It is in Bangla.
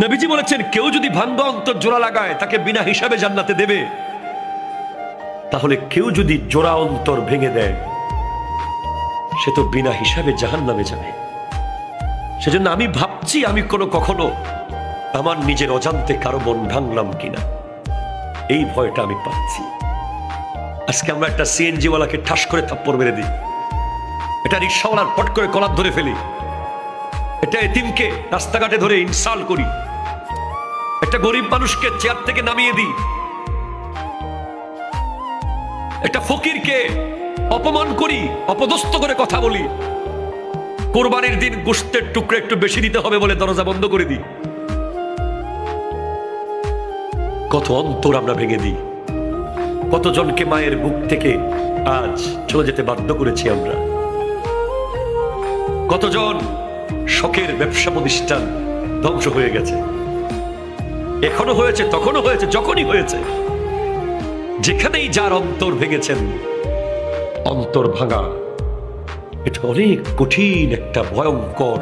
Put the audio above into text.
নবীজি বলেছেন, কেউ যদি ভাঙ্গা অন্তর জোড়া লাগায় তাকে বিনা হিসাবে জান্নাতে দেবে, তাহলে কেউ যদি জোড়া অন্তর ভেঙে দেয় সে তো বিনা হিসাবে জাহান্নামে যাবে। সেজন্য আমি ভাবছি আমি কখনো আমার নিজের অজান্তে কারো মন ভাঙলাম কিনা, এই ভয়টা আমি পাচ্ছি। আজকে আমরা একটা সিএনজি ওয়ালাকে ঠাস করে থাপ্পড় মেরে দিই, এটা রিক্সাওয়ালার পট করে কলার ধরে ফেলি, এটা এতিমকে রাস্তাঘাটে ধরে ইনসাল্ট করি, একটা গরিব মানুষকে চেয়ার থেকে নামিয়ে দিই, একটা ফকিরকে অপমান করি, অপদস্থ করে কথা বলি, কোরবানির দিন গোশতের টুকরো একটু বেশি দিতে হবে বলে দরজা বন্ধ করে দিই। কত অন্তর আমরা ভেঙে দিই, কতজনকে মায়ের বুক থেকে আজ চলে যেতে বাধ্য করেছি আমরা, কতজন শখের ব্যবসা প্রতিষ্ঠান ধ্বংস হয়ে গেছে, এখনো হয়েছে, তখনও হয়েছে, যখনই হয়েছে। যেখানেই যার অন্তর ভেঙেছেন, অন্তর ভাঙা এটা অনেক কঠিন একটা ভয়ঙ্কর